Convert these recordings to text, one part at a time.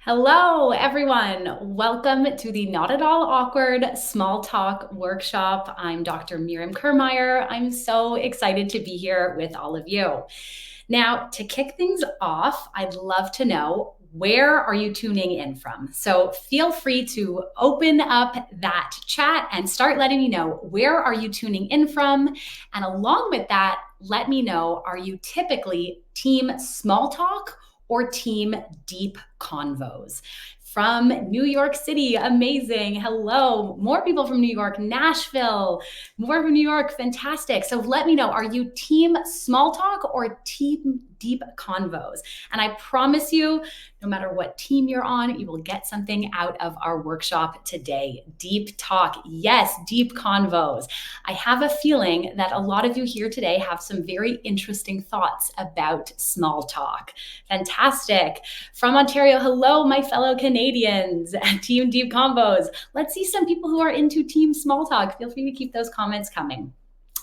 Hello, everyone. Welcome to the Not at All Awkward Small Talk Workshop. I'm Dr. Miriam Kirmayer. I'm so excited to be here with all of you. Now, to kick things off, I'd love to know, where are you tuning in from? So feel free to open up that chat and start letting me know, where are you tuning in from? And along with that, let me know, are you typically team small talk or team deep convos? From New York City, amazing. Hello, more people from New York, Nashville, more from New York, fantastic. So let me know, are you team small talk or team deep convos? And I promise you, no matter what team you're on, you will get something out of our workshop today. Deep talk, yes, deep convos. I have a feeling that a lot of you here today have some very interesting thoughts about small talk. Fantastic. From Ontario, hello, my fellow Canadians, Team Deep Combos. Let's see some people who are into Team Small Talk. Feel free to keep those comments coming.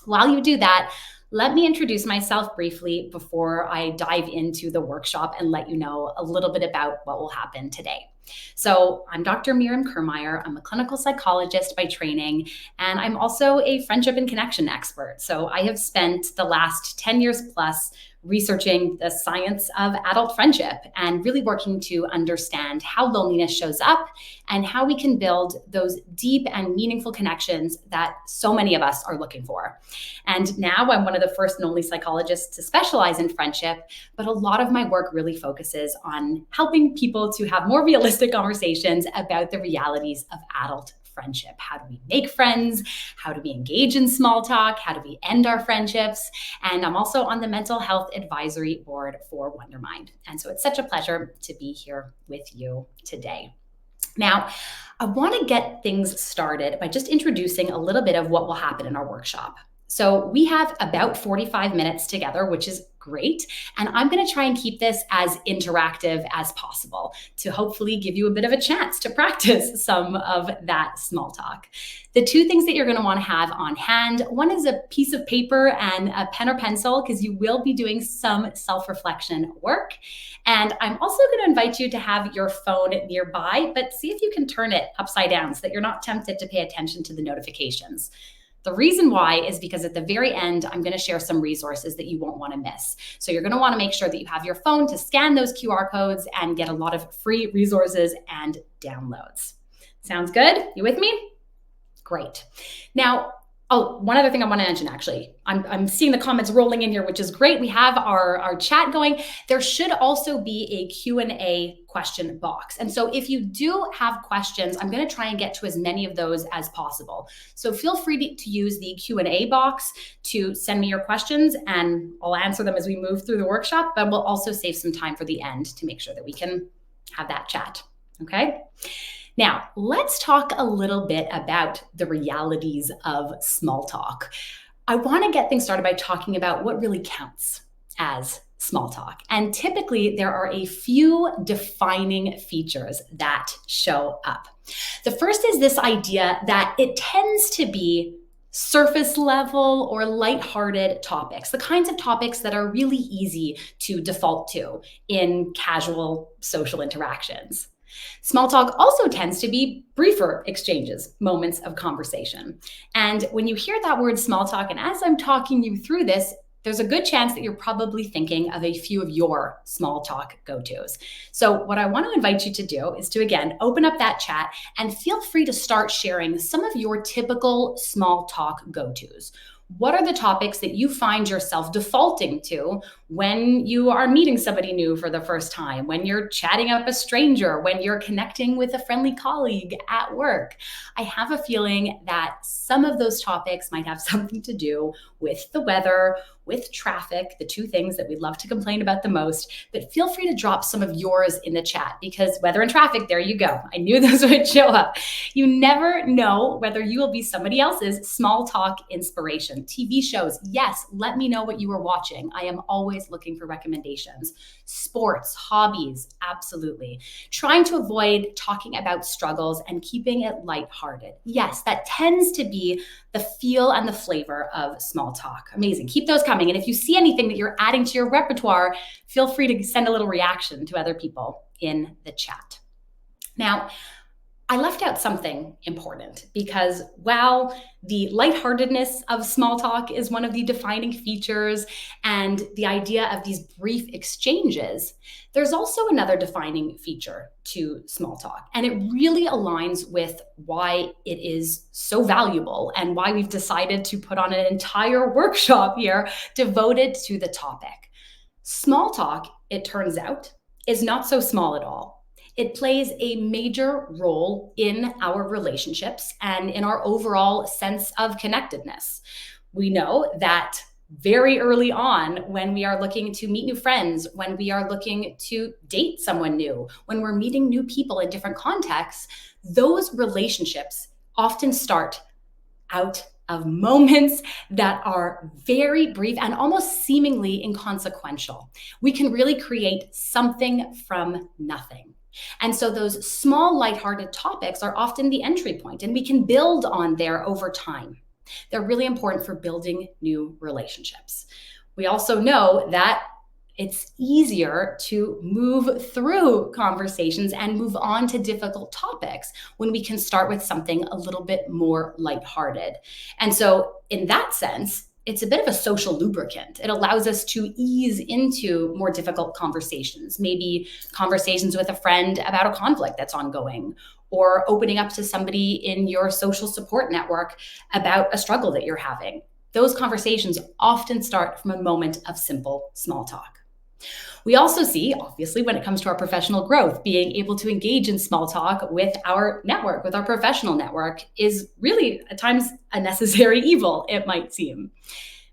While you do that, let me introduce myself briefly before I dive into the workshop and let you know a little bit about what will happen today. So I'm Dr. Miriam Kirmayer. I'm a clinical psychologist by training, and I'm also a friendship and connection expert. So I have spent the last 10 years plus researching the science of adult friendship and really working to understand how loneliness shows up and how we can build those deep and meaningful connections that so many of us are looking for. And now I'm one of the first and only psychologists to specialize in friendship, but a lot of my work really focuses on helping people to have more realistic conversations about the realities of adult friendship. How do we make friends? How do we engage in small talk? How do we end our friendships? And I'm also on the mental health advisory board for Wondermind. And so it's such a pleasure to be here with you today. Now, I want to get things started by just introducing a little bit of what will happen in our workshop. So we have about 45 minutes together, which is great. And I'm going to try and keep this as interactive as possible to hopefully give you a bit of a chance to practice some of that small talk. The two things that you're going to want to have on hand, one is a piece of paper and a pen or pencil, because you will be doing some self-reflection work. And I'm also going to invite you to have your phone nearby, but see if you can turn it upside down so that you're not tempted to pay attention to the notifications. The reason why is because at the very end, I'm going to share some resources that you won't want to miss. So you're going to want to make sure that you have your phone to scan those QR codes and get a lot of free resources and downloads. Sounds good? You with me? Great. Now, one other thing I want to mention, actually. I'm seeing the comments rolling in here, which is great. We have our chat going. There should also be a Q&A question box. And so if you do have questions, I'm going to try and get to as many of those as possible. So feel free to use the Q&A box to send me your questions, and I'll answer them as we move through the workshop, but we'll also save some time for the end to make sure that we can have that chat. Okay? Now, let's talk a little bit about the realities of small talk. I want to get things started by talking about what really counts as small talk. And typically, there are a few defining features that show up. The first is this idea that it tends to be surface level or lighthearted topics, the kinds of topics that are really easy to default to in casual social interactions. Small talk also tends to be briefer exchanges, moments of conversation. And when you hear that word small talk, and as I'm talking you through this, there's a good chance that you're probably thinking of a few of your small talk go-tos. So what I want to invite you to do is to, again, open up that chat and feel free to start sharing some of your typical small talk go-tos. What are the topics that you find yourself defaulting to when you are meeting somebody new for the first time, when you're chatting up a stranger, when you're connecting with a friendly colleague at work? I have a feeling that some of those topics might have something to do with the weather, with traffic, the two things that we love to complain about the most. But feel free to drop some of yours in the chat, because weather and traffic, there you go. I knew those would show up. You never know whether you will be somebody else's small talk inspiration. TV shows, yes, let me know what you are watching. I am always looking for recommendations. Sports, hobbies, absolutely. Trying to avoid talking about struggles and keeping it lighthearted. Yes, that tends to be the feel and the flavor of small talk. Amazing. Keep those coming. And if you see anything that you're adding to your repertoire, feel free to send a little reaction to other people in the chat. Now, I left out something important because while the lightheartedness of small talk is one of the defining features and the idea of these brief exchanges, there's also another defining feature to small talk. And it really aligns with why it is so valuable and why we've decided to put on an entire workshop here devoted to the topic. Small talk, it turns out, is not so small at all. It plays a major role in our relationships and in our overall sense of connectedness. We know that very early on, when we are looking to meet new friends, when we are looking to date someone new, when we're meeting new people in different contexts, those relationships often start out of moments that are very brief and almost seemingly inconsequential. We can really create something from nothing. And so those small, lighthearted topics are often the entry point, and we can build on there over time. They're really important for building new relationships. We also know that it's easier to move through conversations and move on to difficult topics when we can start with something a little bit more lighthearted. And so, in that sense, it's a bit of a social lubricant. It allows us to ease into more difficult conversations, maybe conversations with a friend about a conflict that's ongoing, or opening up to somebody in your social support network about a struggle that you're having. Those conversations often start from a moment of simple small talk. We also see, obviously, when it comes to our professional growth, being able to engage in small talk with our network, with our professional network, is really at times a necessary evil, it might seem.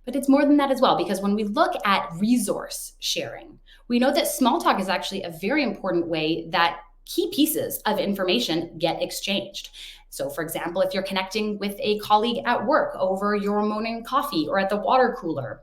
But it's more than that as well, because when we look at resource sharing, we know that small talk is actually a very important way that key pieces of information get exchanged. So, for example, if you're connecting with a colleague at work over your morning coffee or at the water cooler,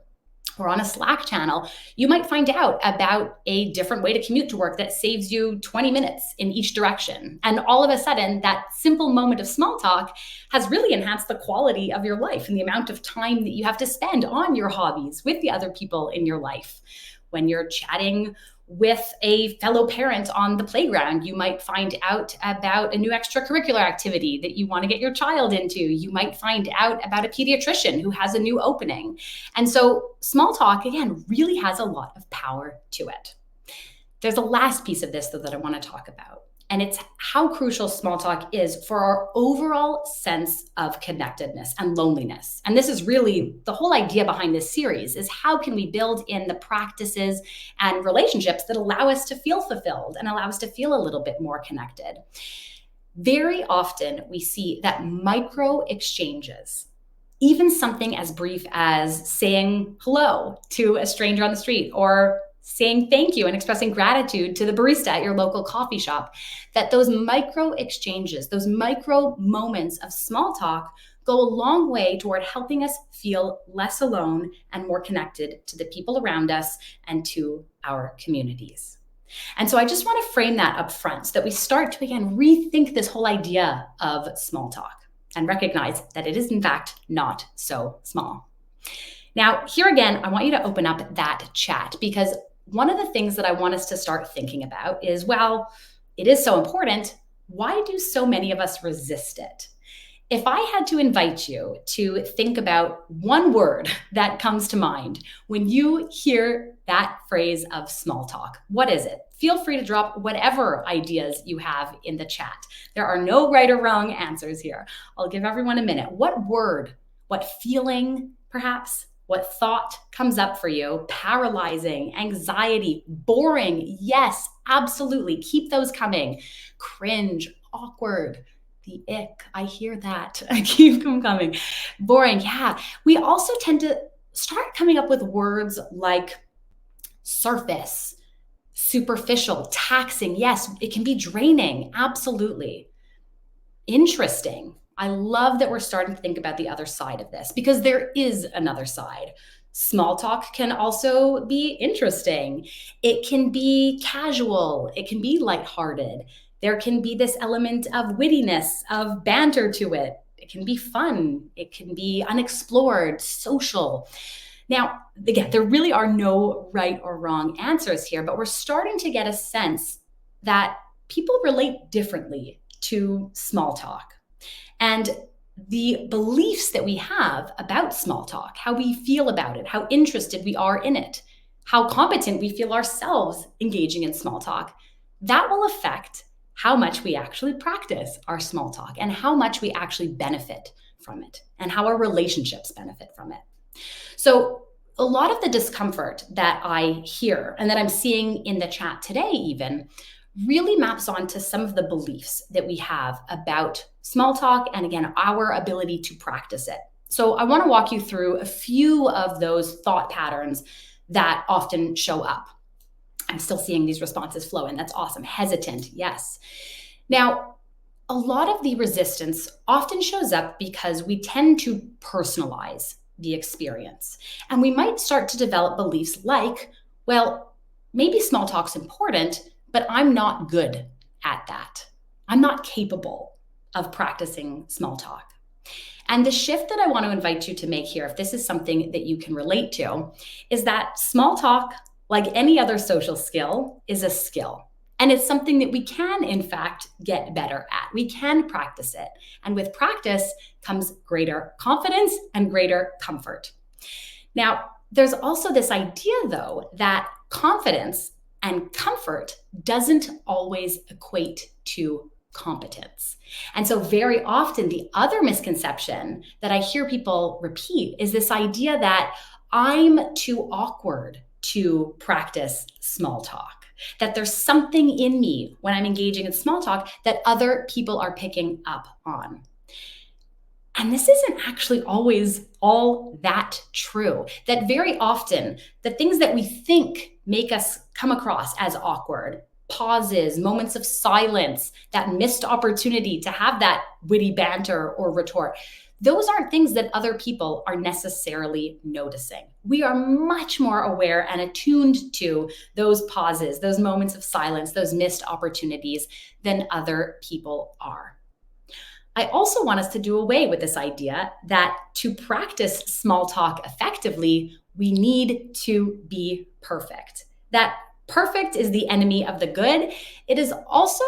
or on a Slack channel, you might find out about a different way to commute to work that saves you 20 minutes in each direction. And all of a sudden, that simple moment of small talk has really enhanced the quality of your life and the amount of time that you have to spend on your hobbies with the other people in your life. When you're chatting with a fellow parent on the playground, you might find out about a new extracurricular activity that you want to get your child into. You might find out about a pediatrician who has a new opening. And so small talk, again, really has a lot of power to it. There's a last piece of this, though, that I want to talk about. And it's how crucial small talk is for our overall sense of connectedness and loneliness. And this is really the whole idea behind this series, is how can we build in the practices and relationships that allow us to feel fulfilled and allow us to feel a little bit more connected. Very often we see that micro exchanges, even something as brief as saying hello to a stranger on the street or saying thank you and expressing gratitude to the barista at your local coffee shop, that those micro exchanges, those micro moments of small talk go a long way toward helping us feel less alone and more connected to the people around us and to our communities. And so I just want to frame that up front so that we start to, again, rethink this whole idea of small talk and recognize that it is, in fact, not so small. Now, here again, I want you to open up that chat, because one of the things that I want us to start thinking about is, well, it is so important. Why do so many of us resist it? If I had to invite you to think about one word that comes to mind when you hear that phrase of small talk, what is it? Feel free to drop whatever ideas you have in the chat. There are no right or wrong answers here. I'll give everyone a minute. What word, what feeling, perhaps, what thought comes up for you? Paralyzing, anxiety, boring. Yes, absolutely. Keep those coming. Cringe, awkward, the ick. I hear that. I keep them coming. Boring. Yeah. We also tend to start coming up with words like surface, superficial, taxing. Yes, it can be draining. Absolutely. Interesting. I love that we're starting to think about the other side of this, because there is another side. Small talk can also be interesting. It can be casual. It can be lighthearted. There can be this element of wittiness, of banter to it. It can be fun. It can be unexplored, social. Now, again, there really are no right or wrong answers here, but we're starting to get a sense that people relate differently to small talk. And the beliefs that we have about small talk, how we feel about it, how interested we are in it, how competent we feel ourselves engaging in small talk, that will affect how much we actually practice our small talk and how much we actually benefit from it and how our relationships benefit from it. So a lot of the discomfort that I hear and that I'm seeing in the chat today even really maps onto some of the beliefs that we have about small talk and, again, our ability to practice it. So I want to walk you through a few of those thought patterns that often show up. I'm still seeing these responses flow in. That's awesome. Hesitant, yes. Now, a lot of the resistance often shows up because we tend to personalize the experience. And we might start to develop beliefs like, well, maybe small talk's important, but I'm not good at that. I'm not capable of practicing small talk. And the shift that I want to invite you to make here, if this is something that you can relate to, is that small talk, like any other social skill, is a skill. And it's something that we can, in fact, get better at. We can practice it. And with practice comes greater confidence and greater comfort. Now, there's also this idea, though, that confidence and comfort doesn't always equate to competence. And so very often the other misconception that I hear people repeat is this idea that I'm too awkward to practice small talk, that there's something in me when I'm engaging in small talk that other people are picking up on. And this isn't actually always all that true. That very often, the things that we think make us come across as awkward, pauses, moments of silence, that missed opportunity to have that witty banter or retort, those aren't things that other people are necessarily noticing. We are much more aware and attuned to those pauses, those moments of silence, those missed opportunities than other people are. I also want us to do away with this idea that to practice small talk effectively, we need to be perfect. That perfect is the enemy of the good. It is also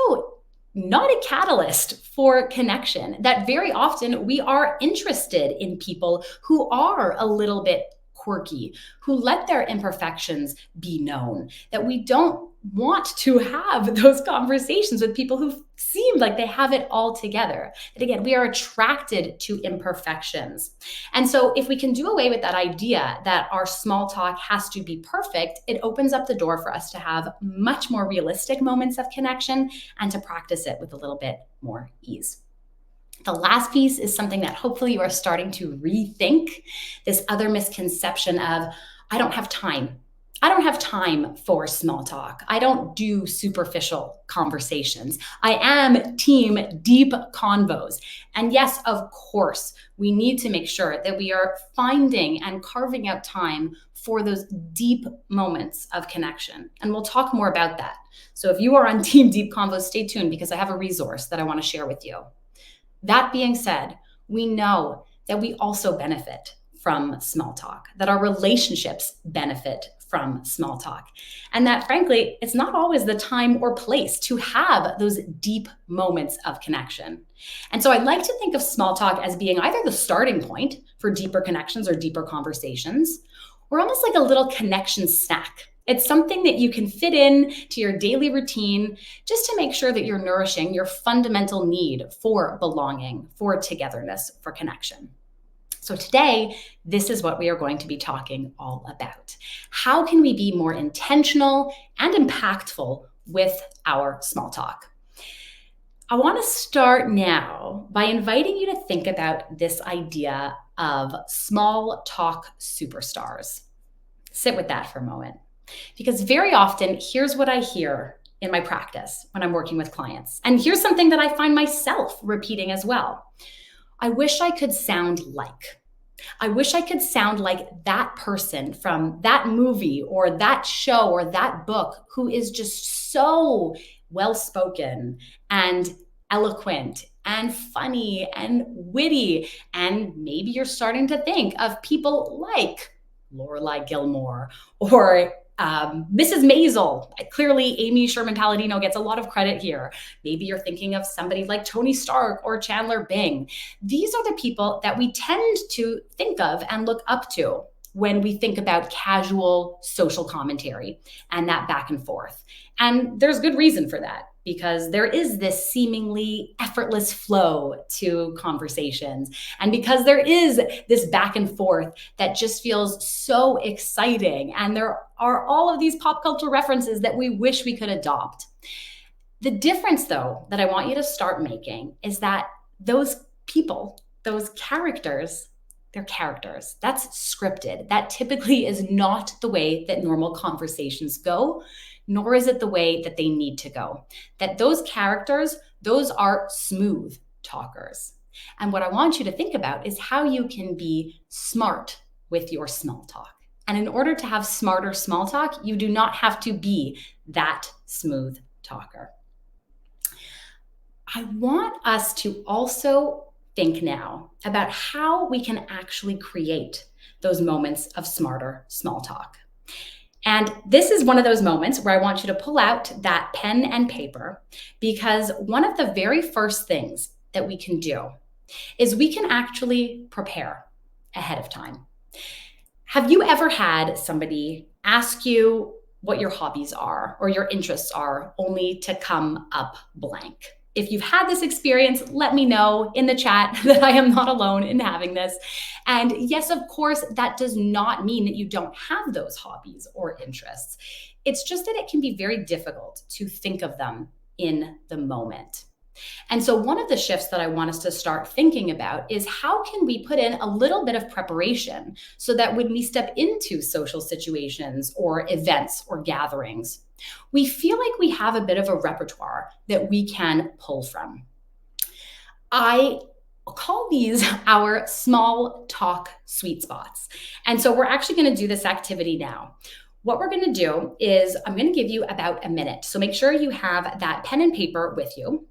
not a catalyst for connection. That very often we are interested in people who are a little bit quirky, who let their imperfections be known, that we don't want to have those conversations with people who seem like they have it all together. That again, we are attracted to imperfections. And so if we can do away with that idea that our small talk has to be perfect, it opens up the door for us to have much more realistic moments of connection and to practice it with a little bit more ease. The last piece is something that hopefully you are starting to rethink, this other misconception of, I don't have time. I don't have time for small talk. I don't do superficial conversations. I am team deep convos. And yes, of course, we need to make sure that we are finding and carving out time for those deep moments of connection. And we'll talk more about that. So if you are on team deep convos, stay tuned because I have a resource that I want to share with you. That being said, we know that we also benefit from small talk, that our relationships benefit from small talk, and that frankly, it's not always the time or place to have those deep moments of connection. And so I like to think of small talk as being either the starting point for deeper connections or deeper conversations, or almost like a little connection snack. It's something that you can fit in to your daily routine just to make sure that you're nourishing your fundamental need for belonging, for togetherness, for connection. So today, this is what we are going to be talking all about. How can we be more intentional and impactful with our small talk? I want to start now by inviting you to think about this idea of small talk superstars. Sit with that for a moment. Because very often, here's what I hear in my practice when I'm working with clients. And here's something that I find myself repeating as well. I wish I could sound like. I wish I could sound like that person from that movie or that show or that book who is just so well-spoken and eloquent and funny and witty. And maybe you're starting to think of people like Lorelai Gilmore or Mrs. Maisel, clearly Amy Sherman-Palladino gets a lot of credit here. Maybe you're thinking of somebody like Tony Stark or Chandler Bing. These are the people that we tend to think of and look up to when we think about casual social commentary and that back and forth. And there's good reason for that, because there is this seemingly effortless flow to conversations. And because there is this back and forth that just feels so exciting. And there are all of these pop culture references that we wish we could adopt. The difference, though, that I want you to start making is that those people, those characters, they're characters. That's scripted. That typically is not the way that normal conversations go, nor is it the way that they need to go. That those characters, those are smooth talkers. And what I want you to think about is how you can be smart with your small talk. And in order to have smarter small talk, you do not have to be that smooth talker. I want us to also think now about how we can actually create those moments of smarter small talk. And this is one of those moments where I want you to pull out that pen and paper, because one of the very first things that we can do is we can actually prepare ahead of time. Have you ever had somebody ask you what your hobbies are or your interests are, only to come up blank? If you've had this experience, let me know in the chat that I am not alone in having this. And yes, of course, that does not mean that you don't have those hobbies or interests. It's just that it can be very difficult to think of them in the moment. And so one of the shifts that I want us to start thinking about is how can we put in a little bit of preparation so that when we step into social situations or events or gatherings, we feel like we have a bit of a repertoire that we can pull from. I call these our small talk sweet spots. And so we're actually going to do this activity now. What we're going to do is I'm going to give you about a minute. So make sure you have that pen and paper with you.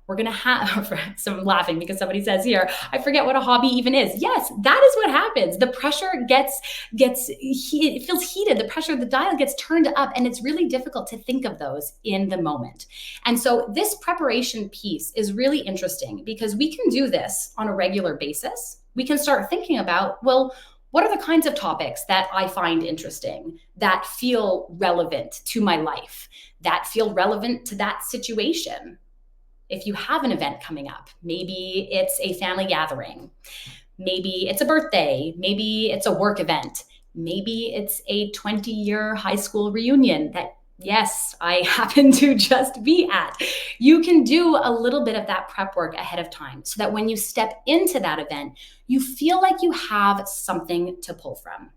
We're going to have, so I'm laughing because somebody says here, I forget what a hobby even is. Yes, that is what happens. The pressure it feels heated. The pressure, the dial gets turned up, and it's really difficult to think of those in the moment. And so this preparation piece is really interesting because we can do this on a regular basis. We can start thinking about, well, what are the kinds of topics that I find interesting, that feel relevant to my life, that feel relevant to that situation? If you have an event coming up, maybe it's a family gathering, maybe it's a birthday, maybe it's a work event, maybe it's a 20-year high school reunion that, yes, I happen to just be at. You can do a little bit of that prep work ahead of time so that when you step into that event, you feel like you have something to pull from.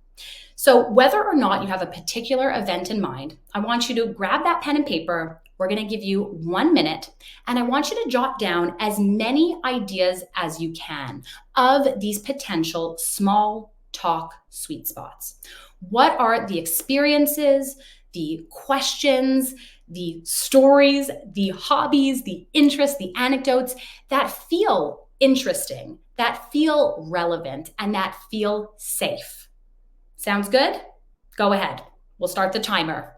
So whether or not you have a particular event in mind, I want you to grab that pen and paper. We're going to give you 1 minute, and I want you to jot down as many ideas as you can of these potential small talk sweet spots. What are the experiences, the questions, the stories, the hobbies, the interests, the anecdotes that feel interesting, that feel relevant, and that feel safe? Sounds good? Go ahead. We'll start the timer.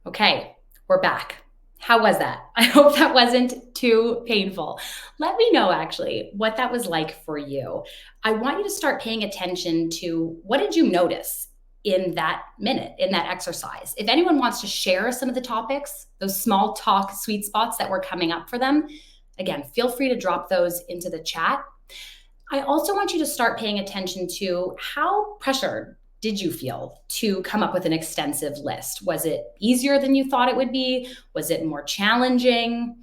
Okay, we're back. How was that? I hope that wasn't too painful. Let me know actually what that was like for you. I want you to start paying attention to what did you notice in that minute, in that exercise. If anyone wants to share some of the topics, those small talk sweet spots that were coming up for them, again, feel free to drop those into the chat. I also want you to start paying attention to how pressured did you feel to come up with an extensive list? Was it easier than you thought it would be? Was it more challenging?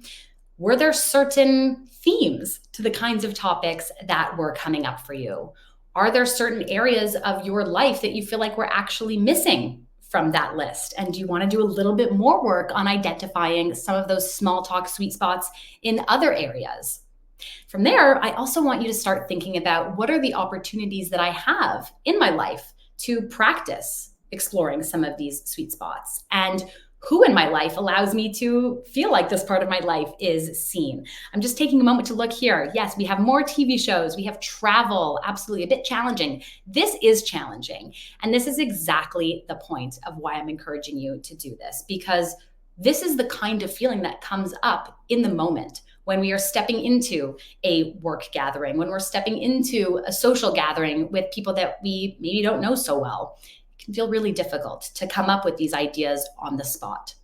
Were there certain themes to the kinds of topics that were coming up for you? Are there certain areas of your life that you feel like were actually missing from that list? And do you want to do a little bit more work on identifying some of those small talk sweet spots in other areas? From there, I also want you to start thinking about what are the opportunities that I have in my life to practice exploring some of these sweet spots, and who in my life allows me to feel like this part of my life is seen. I'm just taking a moment to look here. Yes, we have more TV shows, we have travel, absolutely a bit challenging. This is challenging. And this is exactly the point of why I'm encouraging you to do this, because this is the kind of feeling that comes up in the moment when we are stepping into a work gathering, when we're stepping into a social gathering with people that we maybe don't know so well. It can feel really difficult to come up with these ideas on the spot.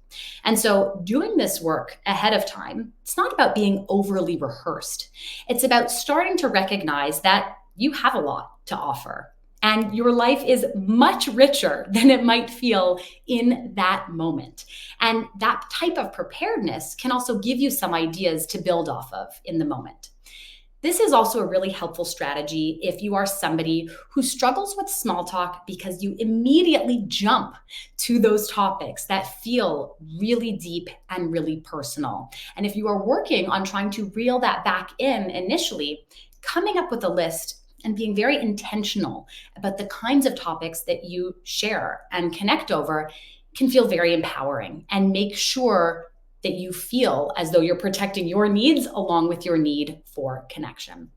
And so doing this work ahead of time, it's not about being overly rehearsed. It's about starting to recognize that you have a lot to offer and your life is much richer than it might feel in that moment. And that type of preparedness can also give you some ideas to build off of in the moment. This is also a really helpful strategy if you are somebody who struggles with small talk because you immediately jump to those topics that feel really deep and really personal. And if you are working on trying to reel that back in initially, coming up with a list and being very intentional about the kinds of topics that you share and connect over can feel very empowering and make sure that you feel as though you're protecting your needs along with your need for connection.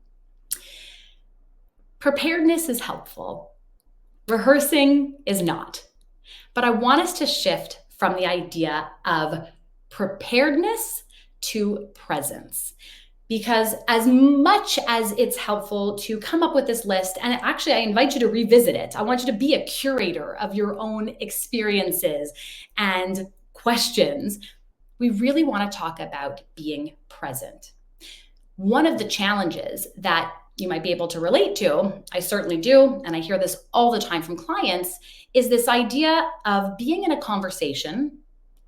Preparedness is helpful. Rehearsing is not. But I want us to shift from the idea of preparedness to presence. Because as much as it's helpful to come up with this list, and actually I invite you to revisit it. I want you to be a curator of your own experiences and questions. We really want to talk about being present. One of the challenges that you might be able to relate to, I certainly do, and I hear this all the time from clients, is this idea of being in a conversation,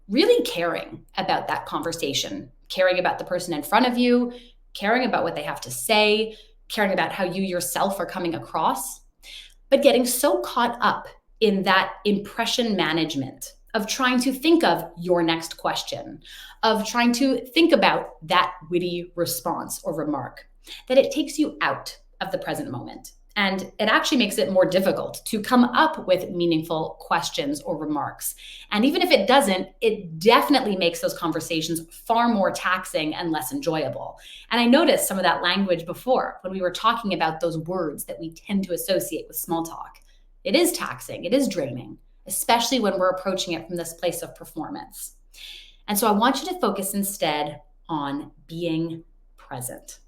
really caring about that conversation, caring about the person in front of you, caring about what they have to say, caring about how you yourself are coming across, but getting so caught up in that impression management of trying to think of your next question, of trying to think about that witty response or remark, that it takes you out of the present moment. And it actually makes it more difficult to come up with meaningful questions or remarks. And even if it doesn't, it definitely makes those conversations far more taxing and less enjoyable. And I noticed some of that language before when we were talking about those words that we tend to associate with small talk. It is taxing, it is draining, especially when we're approaching it from this place of performance. And so I want you to focus instead on being present.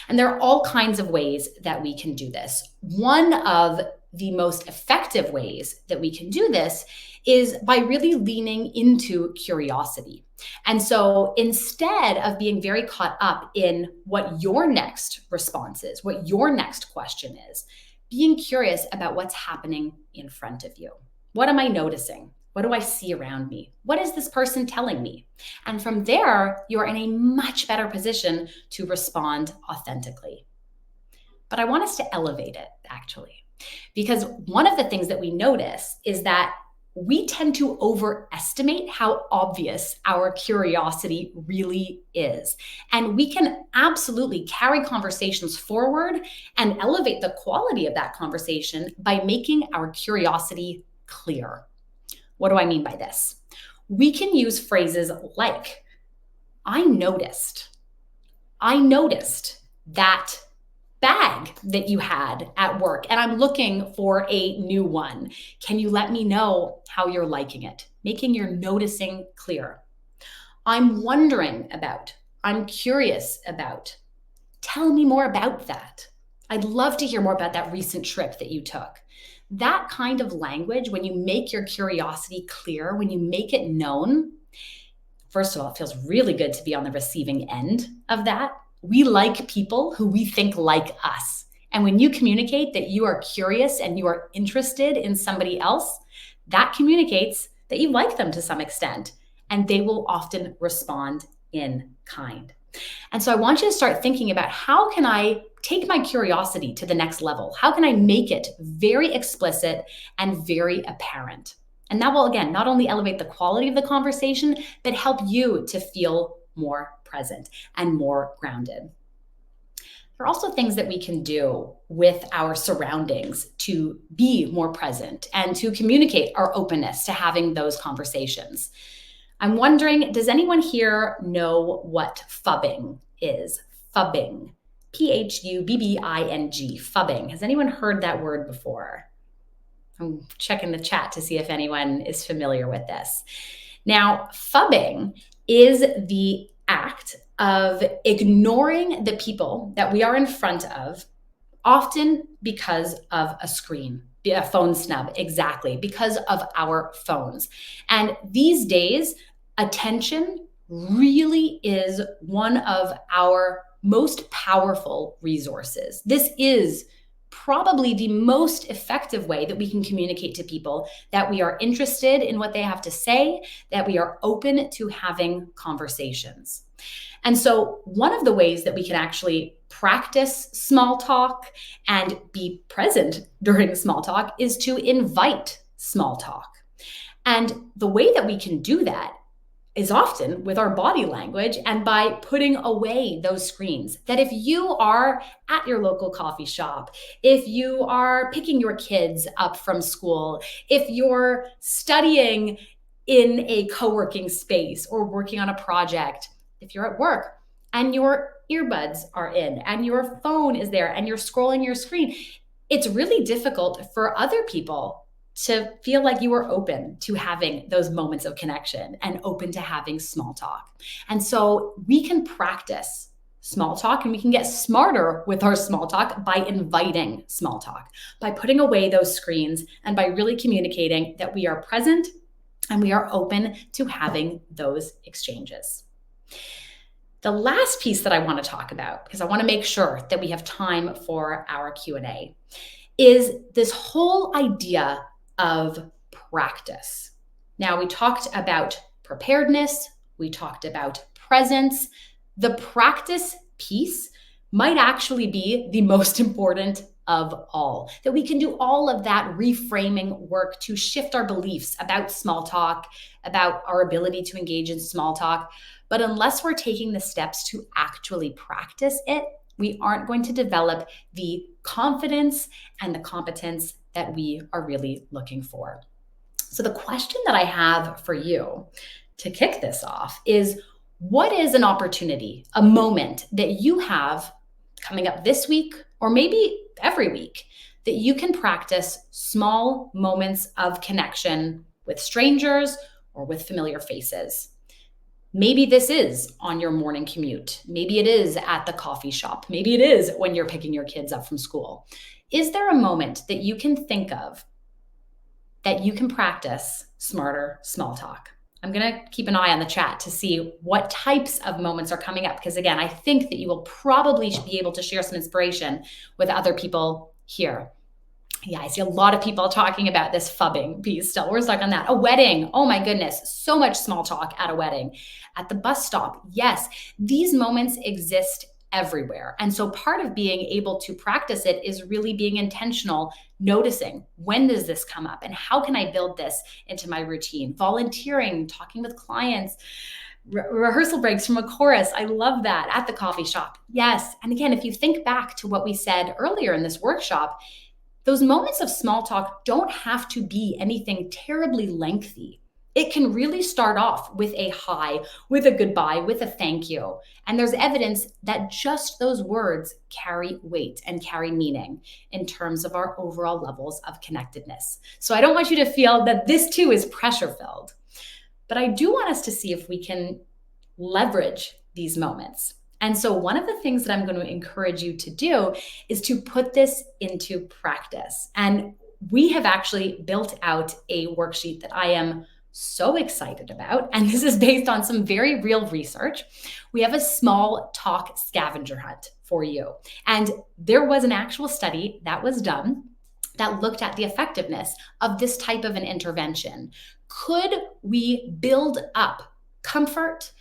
And there are all kinds of ways that we can do this. One of the most effective ways that we can do this is by really leaning into curiosity. And so instead of being very caught up in what your next response is, what your next question is, being curious about what's happening in front of you. What am I noticing? What do I see around me? What is this person telling me? And from there, you're in a much better position to respond authentically. But I want us to elevate it, actually, because one of the things that we notice is that we tend to overestimate how obvious our curiosity really is. And we can absolutely carry conversations forward and elevate the quality of that conversation by making our curiosity clear. What do I mean by this? We can use phrases like, I noticed that bag that you had at work and I'm looking for a new one. Can you let me know how you're liking it? Making your noticing clear. I'm wondering about, I'm curious about. Tell me more about that. I'd love to hear more about that recent trip that you took. That kind of language, when you make your curiosity clear, when you make it known, first of all, it feels really good to be on the receiving end of that. We like people who we think like us. And when you communicate that you are curious and you are interested in somebody else, that communicates that you like them to some extent, and they will often respond in kind. And so I want you to start thinking about, how can I take my curiosity to the next level? How can I make it very explicit and very apparent? And that will, again, not only elevate the quality of the conversation, but help you to feel more present and more grounded. There are also things that we can do with our surroundings to be more present and to communicate our openness to having those conversations. I'm wondering, does anyone here know what phubbing is? Phubbing. Phubbing. Phubbing. Has anyone heard that word before? I'm checking the chat to see if anyone is familiar with this. Now, phubbing is the act of ignoring the people that we are in front of, often because of a screen, a phone snub, exactly, because of our phones. And these days, attention really is one of our most powerful resources. This is probably the most effective way that we can communicate to people that we are interested in what they have to say, that we are open to having conversations. And so one of the ways that we can actually practice small talk and be present during small talk is to invite small talk. And the way that we can do that is often with our body language and by putting away those screens. That if you are at your local coffee shop, if you are picking your kids up from school, if you're studying in a co-working space or working on a project, if you're at work and your earbuds are in and your phone is there and you're scrolling your screen, it's really difficult for other people to feel like you are open to having those moments of connection and open to having small talk. And so we can practice small talk, and we can get smarter with our small talk by inviting small talk, by putting away those screens, and by really communicating that we are present and we are open to having those exchanges. The last piece that I want to talk about, because I want to make sure that we have time for our Q&A, is this whole idea of practice. Now, we talked about preparedness, we talked about presence. The practice piece might actually be the most important of all, that we can do all of that reframing work to shift our beliefs about small talk, about our ability to engage in small talk. But unless we're taking the steps to actually practice it, we aren't going to develop the confidence and the competence that we are really looking for. So the question that I have for you to kick this off is, what is an opportunity, a moment that you have coming up this week or maybe every week that you can practice small moments of connection with strangers or with familiar faces? Maybe this is on your morning commute. Maybe it is at the coffee shop. Maybe it is when you're picking your kids up from school. Is there a moment that you can think of that you can practice smarter small talk? I'm going to keep an eye on the chat to see what types of moments are coming up, because again, I think that you will probably be able to share some inspiration with other people here. Yeah, I see a lot of people talking about this phubbing piece still. We're stuck on that. A wedding. Oh my goodness. So much small talk at a wedding. At the bus stop. Yes, these moments exist everywhere. And so part of being able to practice it is really being intentional, noticing, when does this come up and how can I build this into my routine? Volunteering, talking with clients, rehearsal breaks from a chorus. I love that. At the coffee shop. Yes. And again, if you think back to what we said earlier in this workshop, those moments of small talk don't have to be anything terribly lengthy. It can really start off with a hi, with a goodbye, with a thank you. And there's evidence that just those words carry weight and carry meaning in terms of our overall levels of connectedness. So I don't want you to feel that this too is pressure-filled, but I do want us to see if we can leverage these moments. And so one of the things that I'm going to encourage you to do is to put this into practice. And we have actually built out a worksheet that I am so excited about, and this is based on some very real research. We have a small talk scavenger hunt for you. And there was an actual study that was done that looked at the effectiveness of this type of an intervention. Could we build up comfort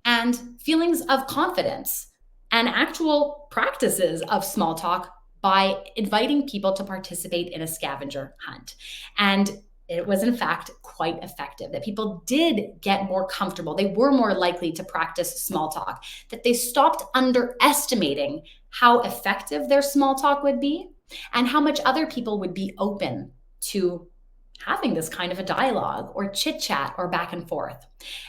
and feelings of confidence and actual practices of small talk by inviting people to participate in a scavenger hunt? And it was in fact quite effective, that people did get more comfortable. They were more likely to practice small talk, that they stopped underestimating how effective their small talk would be and how much other people would be open to having this kind of a dialogue or chit chat or back and forth.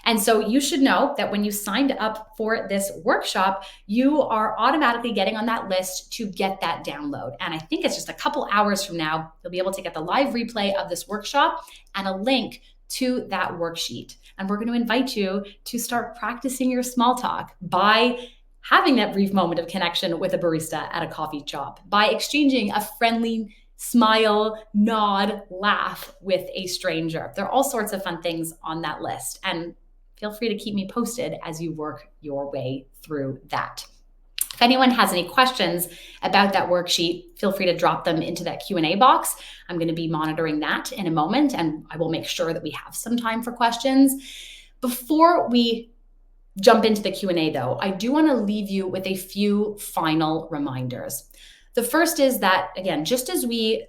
And so you should know that when you signed up for this workshop, you are automatically getting on that list to get that download. And I think it's just a couple hours from now, you'll be able to get the live replay of this workshop and a link to that worksheet. And we're going to invite you to start practicing your small talk by having that brief moment of connection with a barista at a coffee shop, by exchanging a friendly smile, nod, laugh with a stranger. There are all sorts of fun things on that list. And feel free to keep me posted as you work your way through that. If anyone has any questions about that worksheet, feel free to drop them into that Q&A box. I'm going to be monitoring that in a moment, and I will make sure that we have some time for questions. Before we jump into the Q&A though, I do want to leave you with a few final reminders. The first is that, again, just as we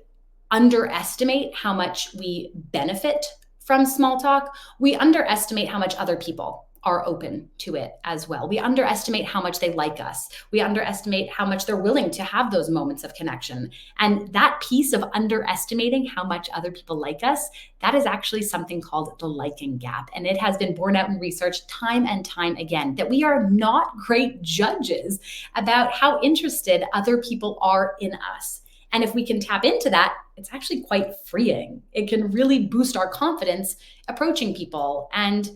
underestimate how much we benefit from small talk, we underestimate how much other people are open to it as well. We underestimate how much they like us. We underestimate how much they're willing to have those moments of connection. And that piece of underestimating how much other people like us, that is actually something called the liking gap. And it has been borne out in research time and time again that we are not great judges about how interested other people are in us. And if we can tap into that, it's actually quite freeing. It can really boost our confidence approaching people and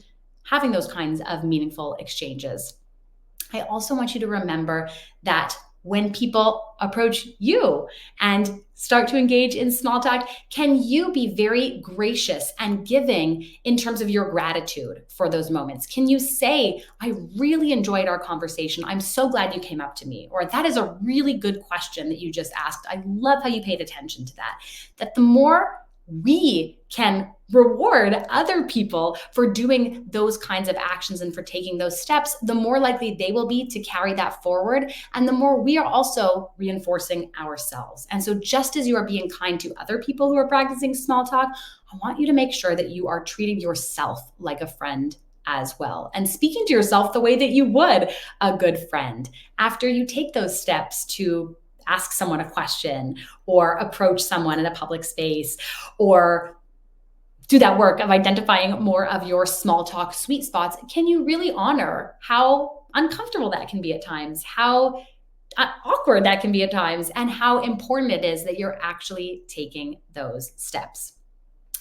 having those kinds of meaningful exchanges. I also want you to remember that when people approach you and start to engage in small talk, can you be very gracious and giving in terms of your gratitude for those moments? Can you say, I really enjoyed our conversation. I'm so glad you came up to me. Or that is a really good question that you just asked. I love how you paid attention to that. That the more we can reward other people for doing those kinds of actions and for taking those steps, the more likely they will be to carry that forward. And the more we are also reinforcing ourselves. And so just as you are being kind to other people who are practicing small talk, I want you to make sure that you are treating yourself like a friend as well, and speaking to yourself the way that you would a good friend after you take those steps to ask someone a question or approach someone in a public space or do that work of identifying more of your small talk sweet spots. Can you really honor how uncomfortable that can be at times, how awkward that can be at times, and how important it is that you're actually taking those steps?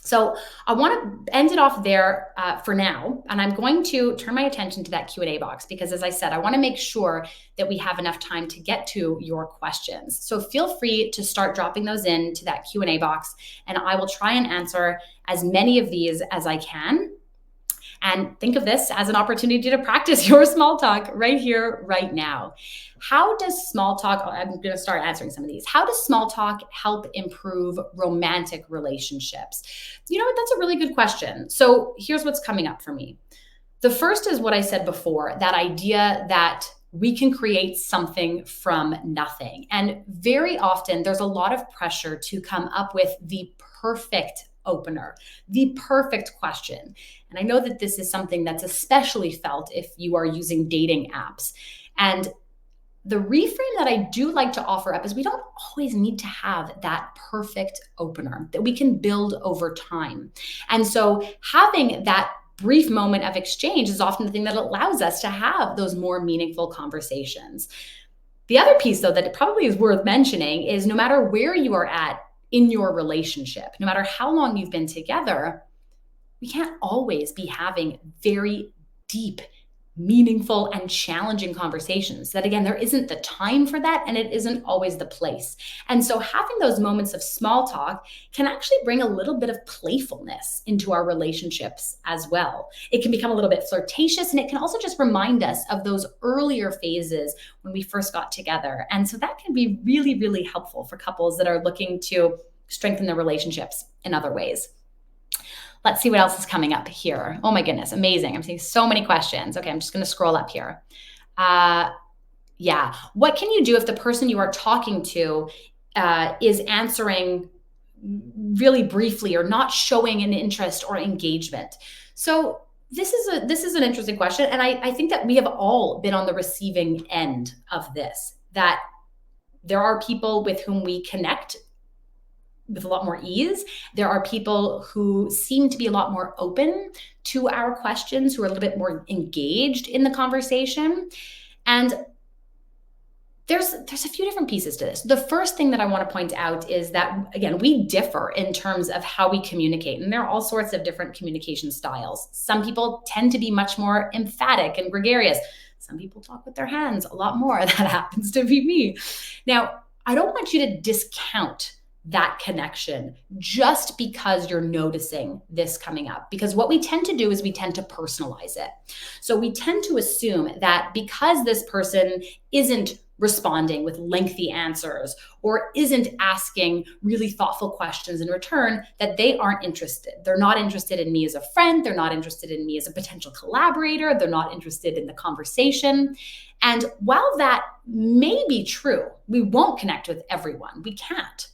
So I want to end it off there for now, and I'm going to turn my attention to that Q&A box because, as I said, I want to make sure that we have enough time to get to your questions. So feel free to start dropping those into that Q&A box, and I will try and answer as many of these as I can. And think of this as an opportunity to practice your small talk right here, right now. How does small talk, I'm going to start answering some of these. How does small talk help improve romantic relationships? You know what, that's a really good question. So here's what's coming up for me. The first is what I said before, that idea that we can create something from nothing. And very often there's a lot of pressure to come up with the perfect opener, the perfect question. And I know that this is something that's especially felt if you are using dating apps. And the reframe that I do like to offer up is we don't always need to have that perfect opener that we can build over time. And so having that brief moment of exchange is often the thing that allows us to have those more meaningful conversations. The other piece, though, that it probably is worth mentioning is no matter where you are at in your relationship, no matter how long you've been together, we can't always be having very deep, meaningful and challenging conversations. That again, there isn't the time for that, and it isn't always the place. And so having those moments of small talk can actually bring a little bit of playfulness into our relationships as well. It can become a little bit flirtatious, and it can also just remind us of those earlier phases when we first got together. And so that can be really, really helpful for couples that are looking to strengthen their relationships in other ways. Let's see what else is coming up here. Oh my goodness, amazing. I'm seeing so many questions. Okay, I'm just going to scroll up here. Yeah. What can you do if the person you are talking to is answering really briefly or not showing an interest or engagement? So this is an interesting question. And I think that we have all been on the receiving end of this, that there are people with whom we connect with a lot more ease. There are people who seem to be a lot more open to our questions, who are a little bit more engaged in the conversation. And there's a few different pieces to this. The first thing that I want to point out is that, again, we differ in terms of how we communicate. And there are all sorts of different communication styles. Some people tend to be much more emphatic and gregarious. Some people talk with their hands a lot more. That happens to be me. Now, I don't want you to discount that connection just because you're noticing this coming up. Because what we tend to do is we tend to personalize it. So we tend to assume that because this person isn't responding with lengthy answers or isn't asking really thoughtful questions in return, that they aren't interested. They're not interested in me as a friend. They're not interested in me as a potential collaborator. They're not interested in the conversation. And while that may be true, we won't connect with everyone. We can't.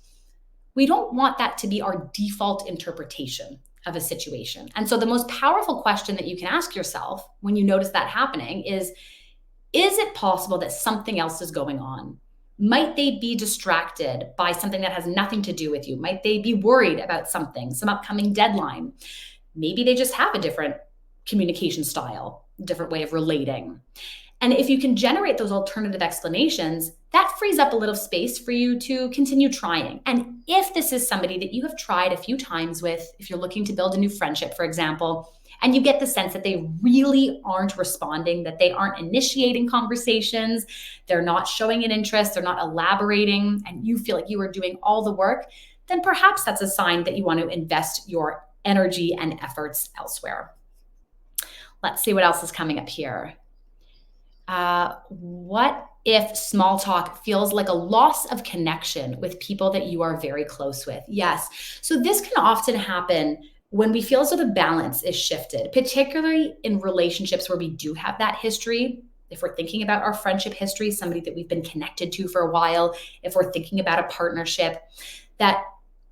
We don't want that to be our default interpretation of a situation. And so the most powerful question that you can ask yourself when you notice that happening is it possible that something else is going on? Might they be distracted by something that has nothing to do with you? Might they be worried about something, some upcoming deadline? Maybe they just have a different communication style, different way of relating. And if you can generate those alternative explanations, that frees up a little space for you to continue trying. And if this is somebody that you have tried a few times with, if you're looking to build a new friendship, for example, and you get the sense that they really aren't responding, that they aren't initiating conversations, they're not showing an interest, they're not elaborating, and you feel like you are doing all the work, then perhaps that's a sign that you want to invest your energy and efforts elsewhere. Let's see what else is coming up here. What if small talk feels like a loss of connection with people that you are very close with? Yes. So this can often happen when we feel as though the balance is shifted, particularly in relationships where we do have that history. If we're thinking about our friendship history, somebody that we've been connected to for a while, if we're thinking about a partnership, that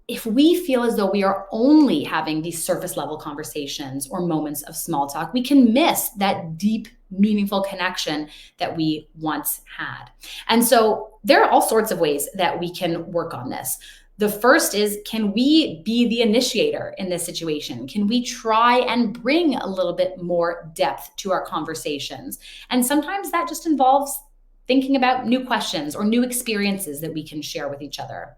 if we feel as though we are only having these surface level conversations or moments of small talk, we can miss that deep, meaningful connection that we once had. And so there are all sorts of ways that we can work on this. The first is, can we be the initiator in this situation? Can we try and bring a little bit more depth to our conversations? And sometimes that just involves thinking about new questions or new experiences that we can share with each other.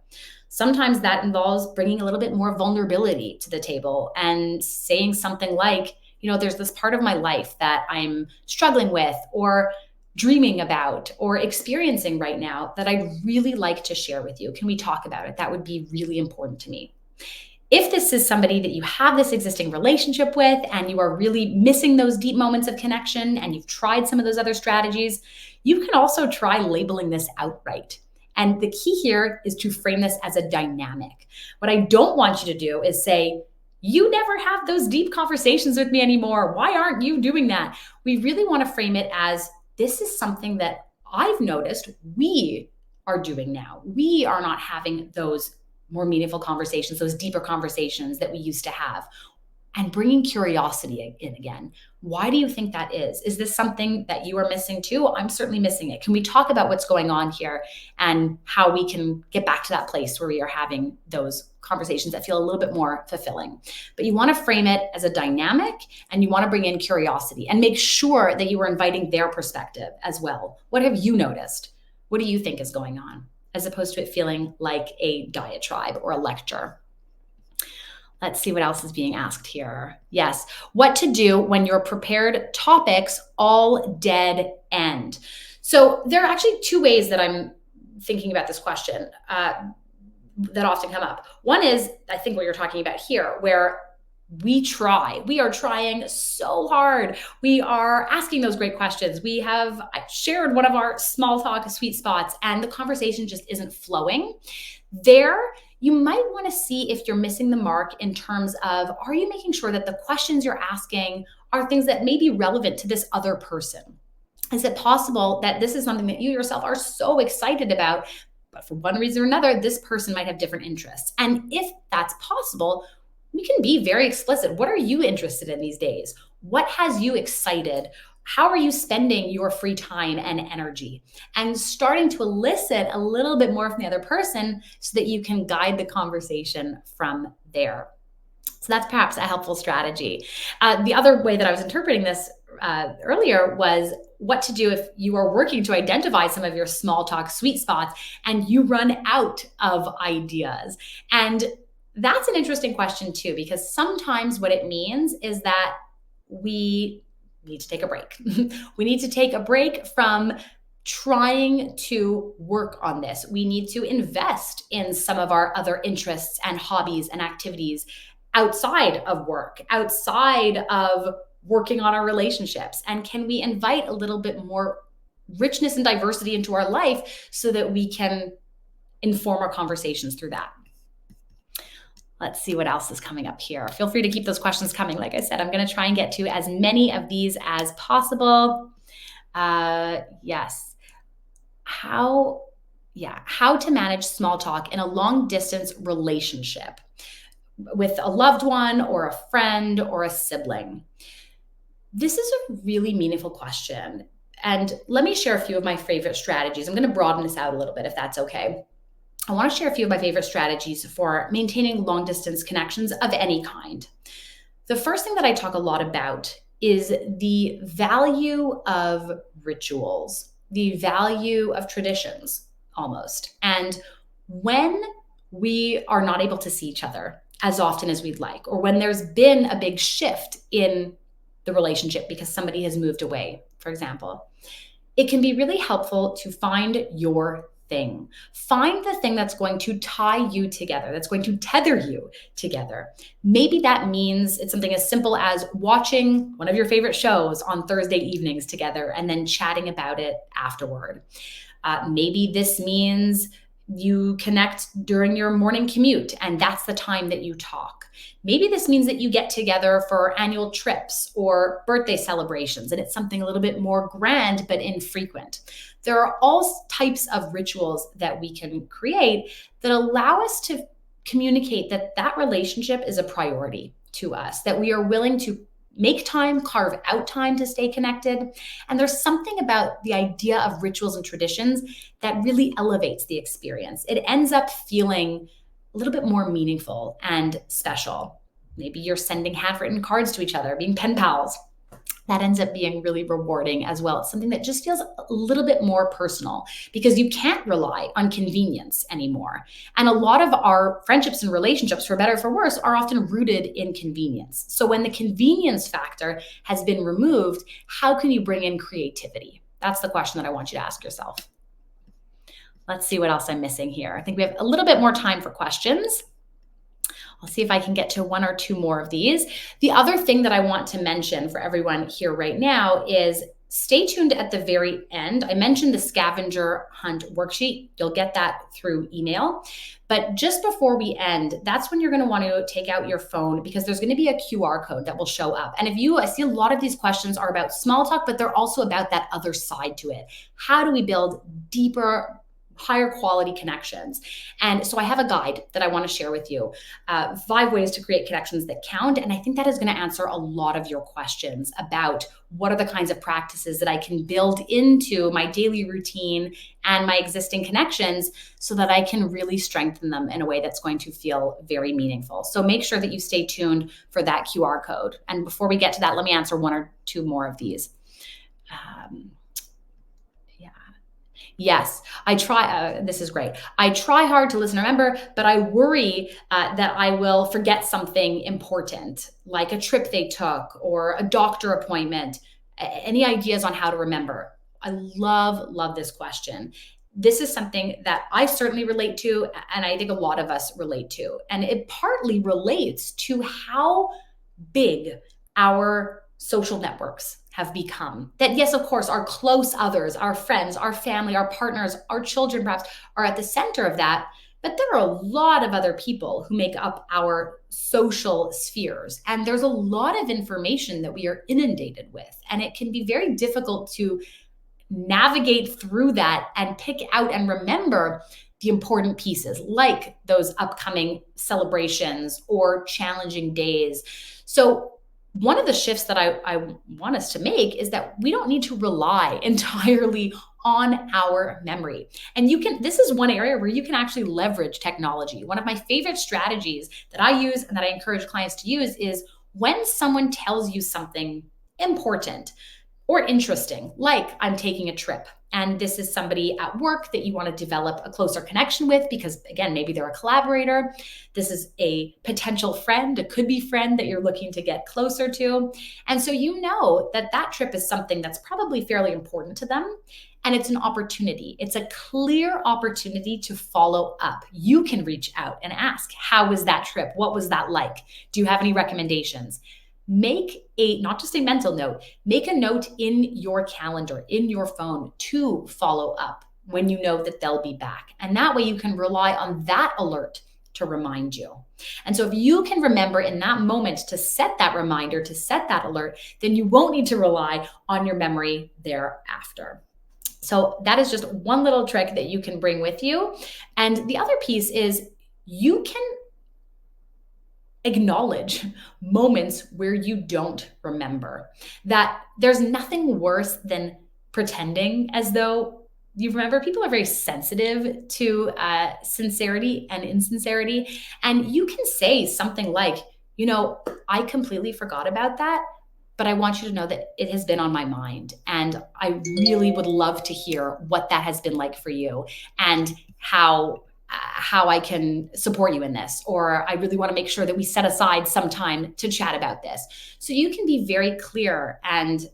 Sometimes that involves bringing a little bit more vulnerability to the table and saying something like, there's this part of my life that I'm struggling with or dreaming about or experiencing right now that I'd really like to share with you. Can we talk about it? That would be really important to me. If this is somebody that you have this existing relationship with and you are really missing those deep moments of connection and you've tried some of those other strategies, you can also try labeling this outright. And the key here is to frame this as a dynamic. What I don't want you to do is say, you never have those deep conversations with me anymore. Why aren't you doing that? We really want to frame it as, this is something that I've noticed we are doing now. We are not having those more meaningful conversations, those deeper conversations that we used to have. And bringing curiosity in again. Why do you think that is? Is this something that you are missing too? I'm certainly missing it. Can we talk about what's going on here and how we can get back to that place where we are having those conversations that feel a little bit more fulfilling? But you want to frame it as a dynamic and you want to bring in curiosity and make sure that you are inviting their perspective as well. What have you noticed? What do you think is going on? As opposed to it feeling like a diatribe or a lecture. Let's see what else is being asked here. Yes. What to do when your prepared topics all dead end. So there are actually two ways that I'm thinking about this question that often come up. One is, I think, what you're talking about here, where we are trying so hard. We are asking those great questions. We have shared one of our small talk sweet spots, and the conversation just isn't flowing. There, you might want to see if you're missing the mark in terms of, are you making sure that the questions you're asking are things that may be relevant to this other person? Is it possible that this is something that you yourself are so excited about, but for one reason or another, this person might have different interests? And if that's possible, we can be very explicit. What are you interested in these days? What has you excited? How are you spending your free time and energy? And starting to elicit a little bit more from the other person so that you can guide the conversation from there. So that's perhaps a helpful strategy. The other way that I was interpreting this earlier was what to do if you are working to identify some of your small talk sweet spots and you run out of ideas. And that's an interesting question too, because sometimes what it means is that we need to take a break. We need to take a break from trying to work on this. We need to invest in some of our other interests and hobbies and activities outside of work, outside of working on our relationships. And can we invite a little bit more richness and diversity into our life so that we can inform our conversations through that? Let's see what else is coming up here. Feel free to keep those questions coming. Like I said, I'm going to try and get to as many of these as possible. Yes. How to manage small talk in a long distance relationship with a loved one or a friend or a sibling. This is a really meaningful question. And let me share a few of my favorite strategies. I'm going to broaden this out a little bit, if that's okay. I want to share a few of my favorite strategies for maintaining long distance connections of any kind. The first thing that I talk a lot about is the value of rituals, the value of traditions almost. And when we are not able to see each other as often as we'd like, or when there's been a big shift in the relationship because somebody has moved away, for example, it can be really helpful to find your thing. Find the thing that's going to tie you together, that's going to tether you together. Maybe that means it's something as simple as watching one of your favorite shows on Thursday evenings together and then chatting about it afterward. Maybe this means you connect during your morning commute and that's the time that you talk. Maybe this means that you get together for annual trips or birthday celebrations and it's something a little bit more grand but infrequent. There are all types of rituals that we can create that allow us to communicate that that relationship is a priority to us, that we are willing to make time, carve out time to stay connected. And there's something about the idea of rituals and traditions that really elevates the experience. It ends up feeling a little bit more meaningful and special. Maybe you're sending handwritten cards to each other, being pen pals. That ends up being really rewarding as well. It's something that just feels a little bit more personal because you can't rely on convenience anymore. And a lot of our friendships and relationships, for better or for worse, are often rooted in convenience. So when the convenience factor has been removed, how can you bring in creativity? That's the question that I want you to ask yourself. Let's see what else I'm missing here. I think we have a little bit more time for questions. I'll see if I can get to one or two more of these. The other thing that I want to mention for everyone here right now is stay tuned at the very end. I mentioned the scavenger hunt worksheet. You'll get that through email. But just before we end, that's when you're going to want to take out your phone because there's going to be a QR code that will show up. And I see a lot of these questions are about small talk, but they're also about that other side to it. How do we build deeper, higher quality connections? And so I have a guide that I want to share with you, 5 ways to create connections that count. And I think that is going to answer a lot of your questions about what are the kinds of practices that I can build into my daily routine and my existing connections so that I can really strengthen them in a way that's going to feel very meaningful. So make sure that you stay tuned for that QR code. And before we get to that, let me answer one or two more of these. Yes, I try. This is great. I try hard to listen and remember, but I worry that I will forget something important, like a trip they took or a doctor appointment. Any ideas on how to remember? I love this question. This is something that I certainly relate to, and I think a lot of us relate to. And it partly relates to how big our social networks have become. That, yes, of course, our close others, our friends, our family, our partners, our children perhaps are at the center of that. But there are a lot of other people who make up our social spheres. And there's a lot of information that we are inundated with. And it can be very difficult to navigate through that and pick out and remember the important pieces, like those upcoming celebrations or challenging days. So one of the shifts that I want us to make is that we don't need to rely entirely on our memory. And this is one area where you can actually leverage technology. One of my favorite strategies that I use and that I encourage clients to use is when someone tells you something important or interesting, like I'm taking a trip, and this is somebody at work that you want to develop a closer connection with because, again, maybe they're a collaborator. This is a potential friend, a could-be friend that you're looking to get closer to. And so you know that trip is something that's probably fairly important to them, and it's an opportunity. It's a clear opportunity to follow up. You can reach out and ask, how was that trip? What was that like? Do you have any recommendations? Make not just a mental note, make a note in your calendar, in your phone to follow up when you know that they'll be back. And that way you can rely on that alert to remind you. And so if you can remember in that moment to set that reminder, to set that alert, then you won't need to rely on your memory thereafter. So that is just one little trick that you can bring with you. And the other piece is you can acknowledge moments where you don't remember. That there's nothing worse than pretending as though you remember. People are very sensitive to sincerity and insincerity. And you can say something like, I completely forgot about that, but I want you to know that it has been on my mind. And I really would love to hear what that has been like for you and how I can support you in this, or I really want to make sure that we set aside some time to chat about this. So you can be very clear and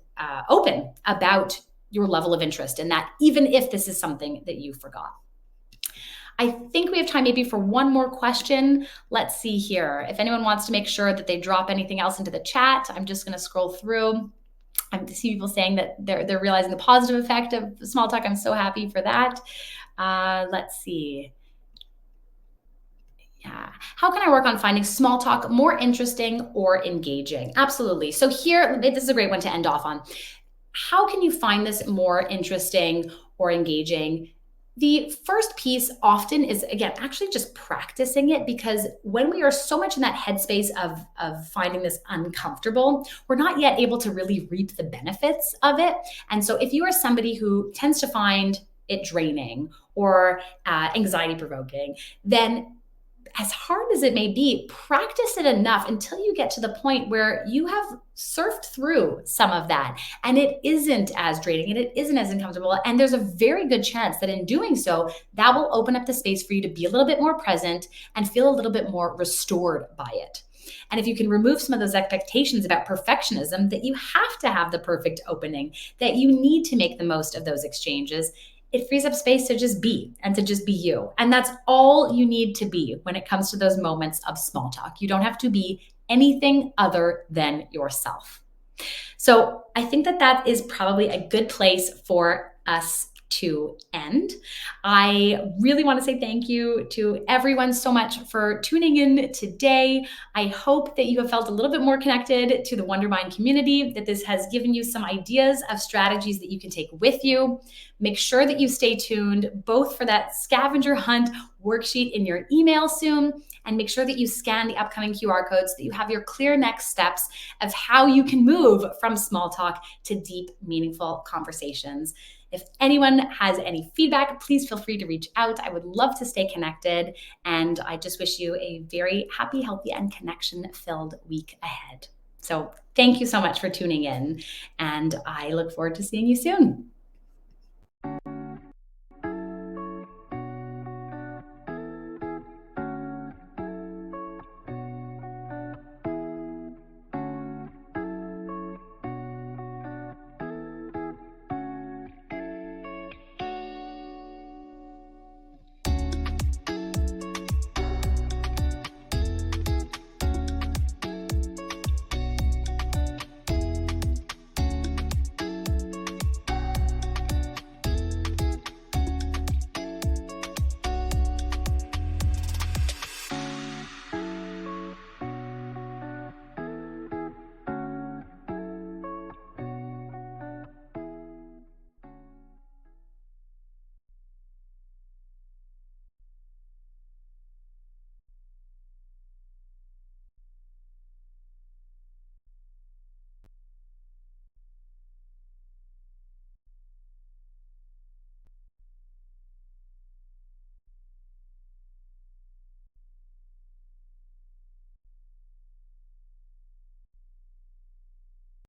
open about your level of interest in that, even if this is something that you forgot. I think we have time maybe for one more question. Let's see here. If anyone wants to make sure that they drop anything else into the chat, I'm just going to scroll through. I see people saying that they're realizing the positive effect of small talk. I'm so happy for that. Let's see. Yeah. How can I work on finding small talk more interesting or engaging? Absolutely. So here, this is a great one to end off on. How can you find this more interesting or engaging? The first piece often is, again, actually just practicing it, because when we are so much in that headspace of finding this uncomfortable, we're not yet able to really reap the benefits of it. And so if you are somebody who tends to find it draining or anxiety provoking, then as hard as it may be, practice it enough until you get to the point where you have surfed through some of that and it isn't as draining and it isn't as uncomfortable. And there's a very good chance that in doing so, that will open up the space for you to be a little bit more present and feel a little bit more restored by it. And if you can remove some of those expectations about perfectionism, that you have to have the perfect opening, that you need to make the most of those exchanges, it frees up space to just be and to just be you. And that's all you need to be when it comes to those moments of small talk. You don't have to be anything other than yourself. So I think that is probably a good place for us to end. I really want to say thank you to everyone so much for tuning in today. I hope that you have felt a little bit more connected to the Wondermind community, that this has given you some ideas of strategies that you can take with you. Make sure that you stay tuned both for that scavenger hunt worksheet in your email soon, and make sure that you scan the upcoming QR codes so that you have your clear next steps of how you can move from small talk to deep, meaningful conversations. If anyone has any feedback, please feel free to reach out. I would love to stay connected, and I just wish you a very happy, healthy, and connection-filled week ahead. So thank you so much for tuning in, and I look forward to seeing you soon.